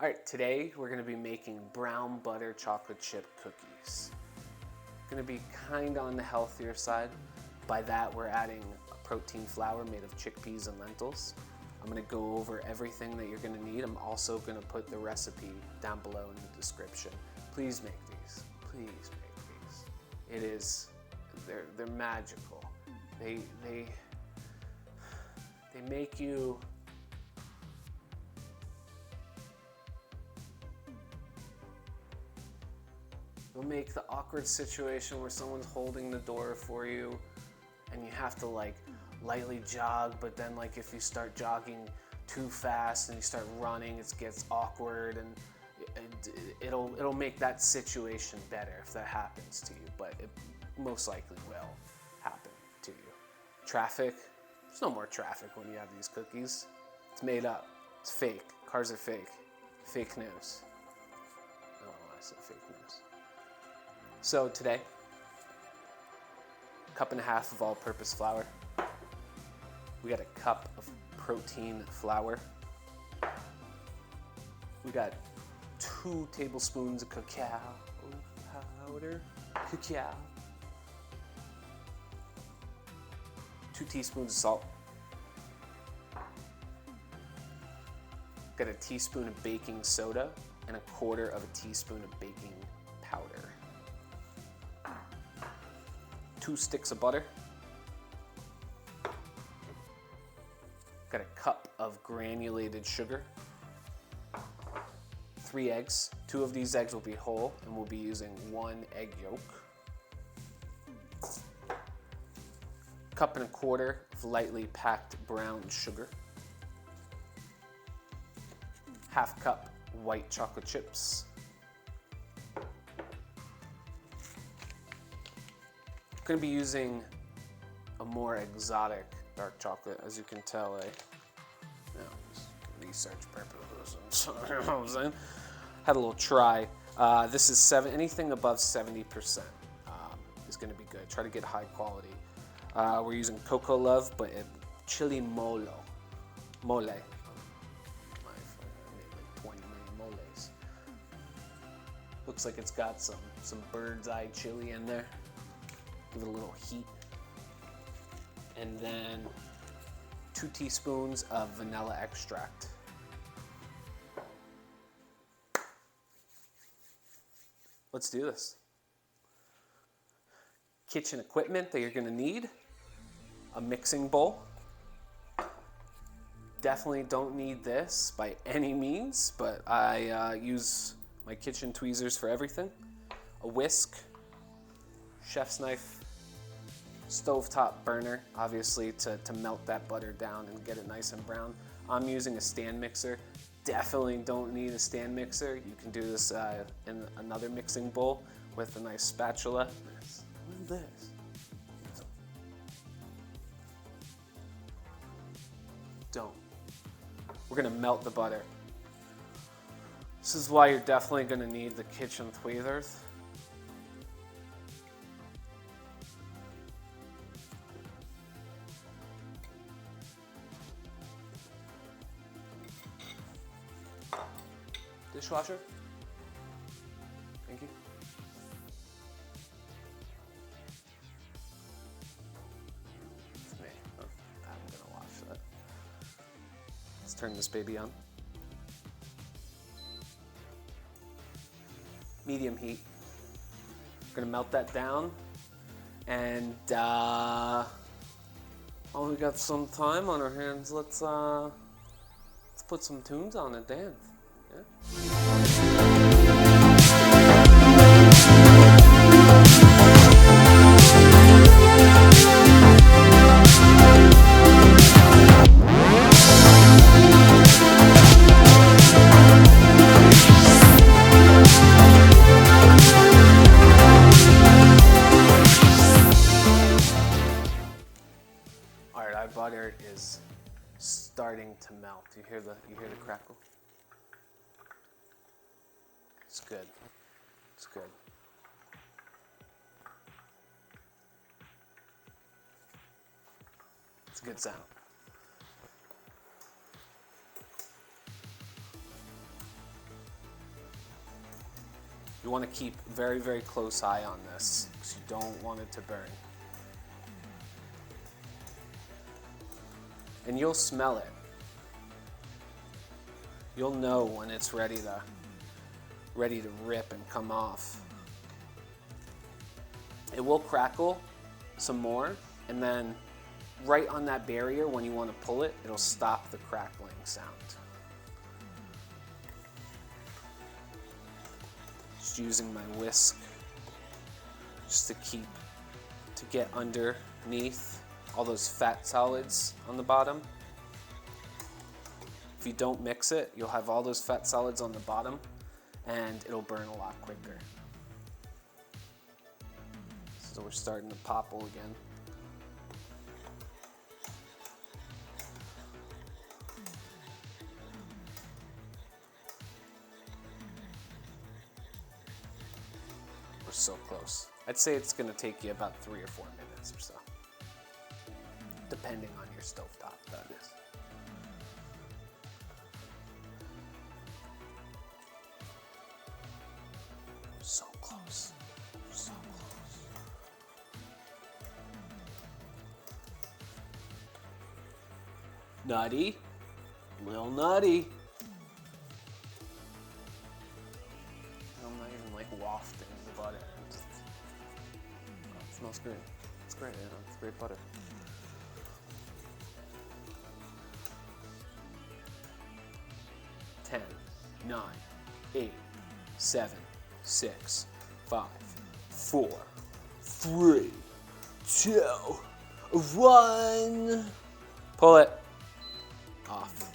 All right, today we're gonna be making brown butter chocolate chip cookies. Gonna be kind of on the healthier side. By that, we're adding a protein flour made of chickpeas and lentils. I'm gonna go over everything that you're gonna need. I'm also gonna put the recipe down below in the description. Please make these, please make these. It is, they're magical. They make you, they'll make the awkward situation where someone's holding the door for you and you have to like lightly jog, but then like if you start jogging too fast and you start running, it gets awkward, and it'll make that situation better if that happens to you, but it most likely will happen to you. Traffic, there's no more traffic when you have these cookies. It's made up, it's fake, cars are fake, fake news. I don't know why I said fake news. So today, 1.5 cups of all-purpose flour. We got 1 cup of protein flour. We got 2 tablespoons of cacao powder. Cacao. 2 teaspoons of salt. Got 1 teaspoon of baking soda and 1/4 teaspoon of baking powder. 2 sticks of butter. Got 1 cup of granulated sugar. 3 eggs. 2 of these eggs will be whole, and we'll be using 1 egg yolk. 1.25 cups of lightly packed brown sugar. 1/2 cup white chocolate chips. I'm going to be using a more exotic dark chocolate, as you can tell. Just research purposes. You know what I'm saying? Had a little try. This is anything above 70% is going to be good. Try to get high quality. We're using Cocoa Love, but chili mole. I made like 20 million moles. Looks like it's got some bird's eye chili in there. Give it a little heat. And then 2 teaspoons of vanilla extract. Let's do this. Kitchen equipment that you're gonna need: a mixing bowl. Definitely don't need this by any means, but I use my kitchen tweezers for everything. A whisk, chef's knife, stovetop burner, obviously to melt that butter down and get it nice and brown. I'm using a stand mixer. Definitely don't need a stand mixer. You can do this in another mixing bowl with a nice spatula. What is this? Don't. We're gonna melt the butter. This is why you're definitely gonna need the kitchen tweezers. Dishwasher. Thank you. It's me. Oh, I'm gonna wash that. Let's turn this baby on. Medium heat. We're gonna melt that down, and oh, we got some time on our hands. Let's put some tunes on and dance. Yeah. All right, our butter is starting to melt. You hear the crackle? It's good. It's good. It's a good sound. You want to keep very, very close eye on this because you don't want it to burn. And you'll smell it. You'll know when it's ready to rip and come off. It will crackle some more, and then right on that barrier when you want to pull it, it'll stop the crackling sound. Just using my whisk just to get underneath all those fat solids on the bottom. If you don't mix it, you'll have all those fat solids on the bottom and it'll burn a lot quicker. So we're starting to popple again. We're so close. I'd say it's gonna take you about 3 or 4 minutes or so. Depending on your stovetop, that is. So close. So close. Nutty. Little nutty. I'm not even like wafting the butter. Oh, it smells good. It's great, you know, it's great butter. Ten, 9, 8, 7, 6, 5, 4, 3, 2, 1. Pull it off.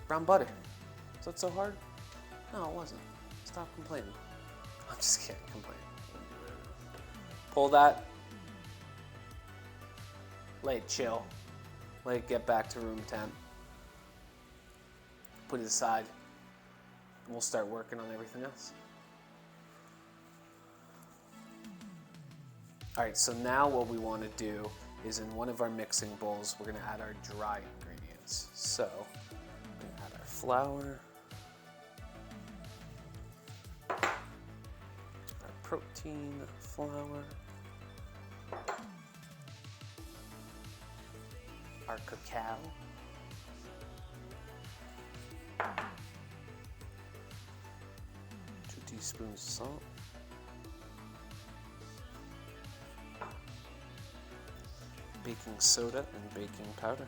Brown butter. Is that so hard? No, it wasn't. Stop complaining. I'm just kidding. Complain. Pull that. Let it chill. Let it get back to room temp. Put it aside. And we'll start working on everything else. All right, so now what we want to do is in one of our mixing bowls, we're going to add our dry ingredients. So we're going to add our flour, our protein flour, our cacao, 2 teaspoons of salt, baking soda and baking powder.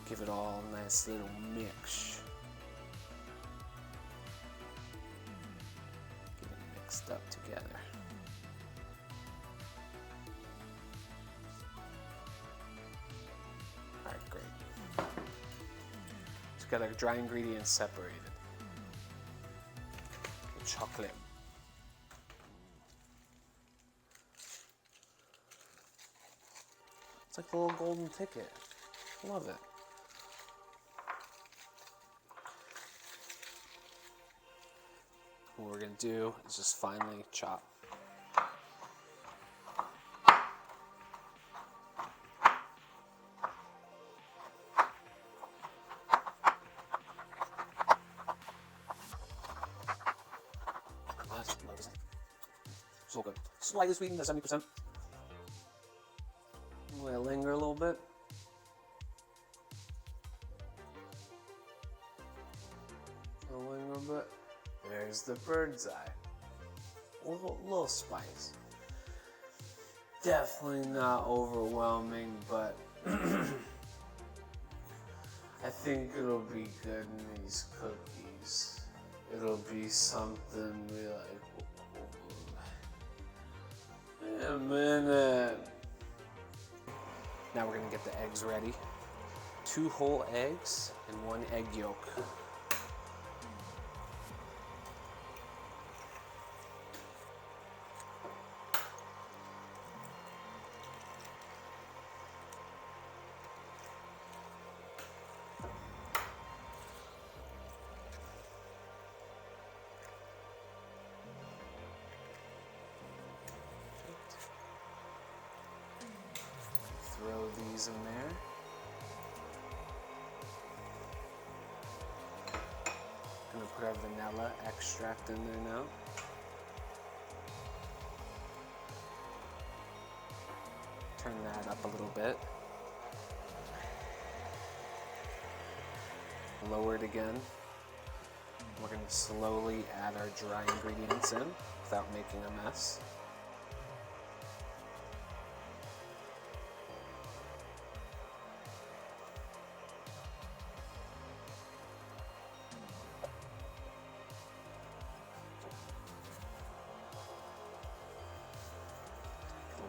Give it all a nice little mix. Get it mixed up together. All right, great. Just got our dry ingredients separated. The chocolate. It's like the little golden ticket. Love it. What we're going to do is just finely chop. That's so good. Slightly sweetened at 70%. Let it linger a little bit. Linger a bit. There's the bird's eye. A little spice. Definitely not overwhelming, but I think it'll be good in these cookies. It'll be something we like. In a minute. Now we're gonna get the eggs ready. 2 whole eggs and 1 egg yolk. Throw these in there. Put our vanilla extract in there now. Turn that up a little bit. Lower it again. We're going to slowly add our dry ingredients in without making a mess.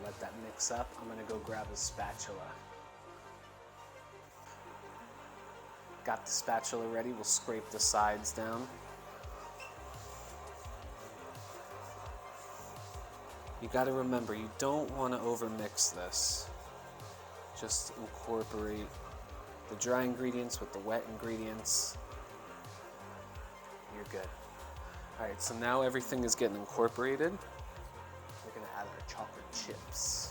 Let that mix up. I'm going to go grab a spatula. Got the spatula ready. We'll scrape the sides down. You got to remember, you don't want to overmix this. Just incorporate the dry ingredients with the wet ingredients. You're good. All right, so now everything is getting incorporated. We're going to add our chocolate chips.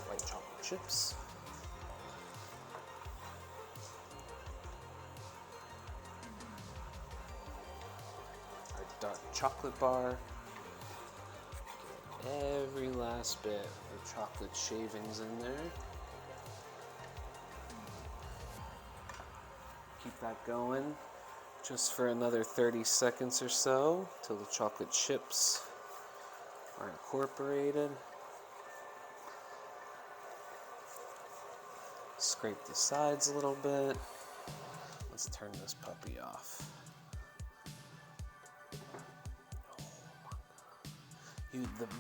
White chocolate chips. Dark chocolate bar. Every last bit of chocolate shavings in there. Keep that going just for another 30 seconds or so till the chocolate chips are incorporated. Scrape the sides a little bit. Let's turn this puppy off.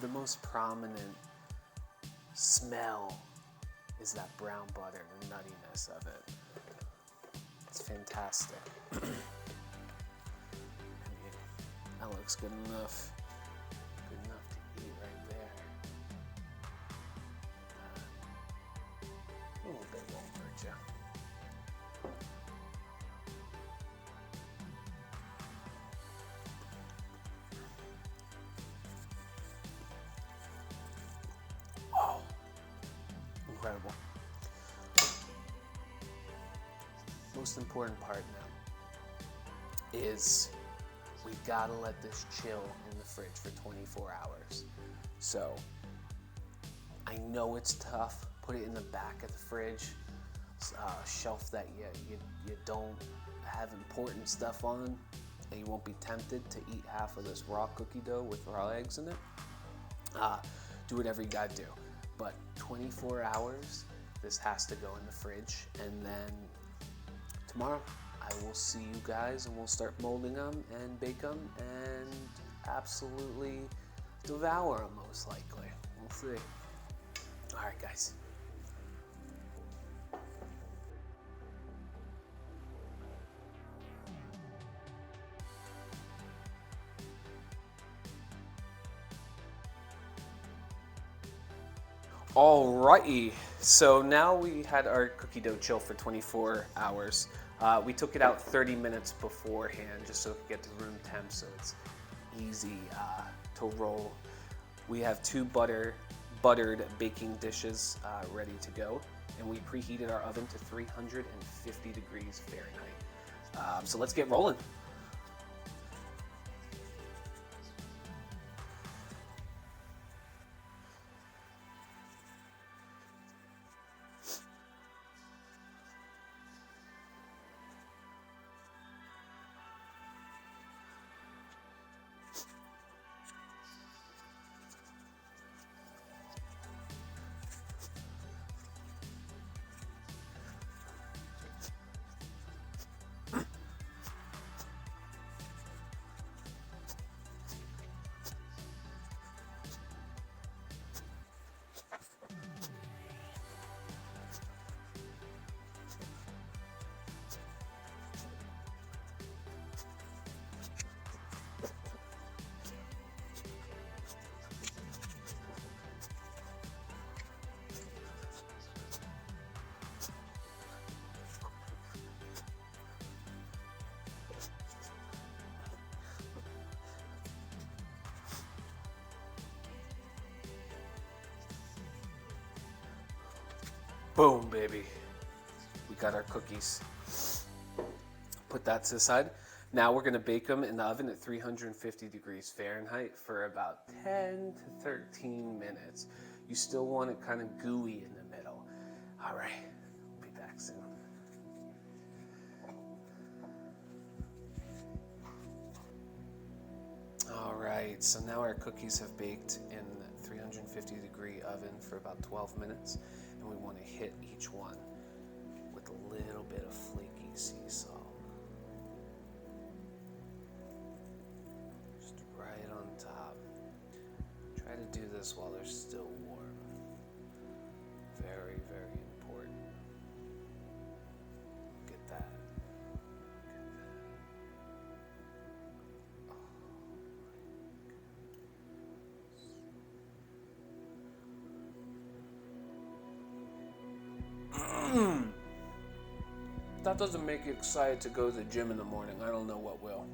The most prominent smell is that brown butter and the nuttiness of it. It's fantastic. I mean, that looks good enough. Good enough to eat right there. A little bit won't hurt you. Incredible. Most important part now is we gotta let this chill in the fridge for 24 hours. So I know it's tough. Put it in the back of the fridge, shelf that you don't have important stuff on, and you won't be tempted to eat half of this raw cookie dough with raw eggs in it. Do whatever you gotta do. But 24 hours, this has to go in the fridge. And then tomorrow, I will see you guys and we'll start molding them and bake them and absolutely devour them most likely. We'll see. All right, guys. Alrighty, so now we had our cookie dough chill for 24 hours. We took it out 30 minutes beforehand just so it could get to room temp so it's easy to roll. We have two buttered baking dishes ready to go, and we preheated our oven to 350 degrees Fahrenheit. So let's get rolling. Boom, baby. We got our cookies. Put that to the side. Now we're going to bake them in the oven at 350 degrees Fahrenheit for about 10 to 13 minutes. You still want it kind of gooey in the middle. All right, we'll be back soon. All right, so now our cookies have baked in 350 degree oven for about 12 minutes, and we want to hit each one with a little bit of flaky sea salt. Just right on top. Try to do this while they're still warm. Very, very important. Look at that. That doesn't make you excited to go to the gym in the morning. I don't know what will.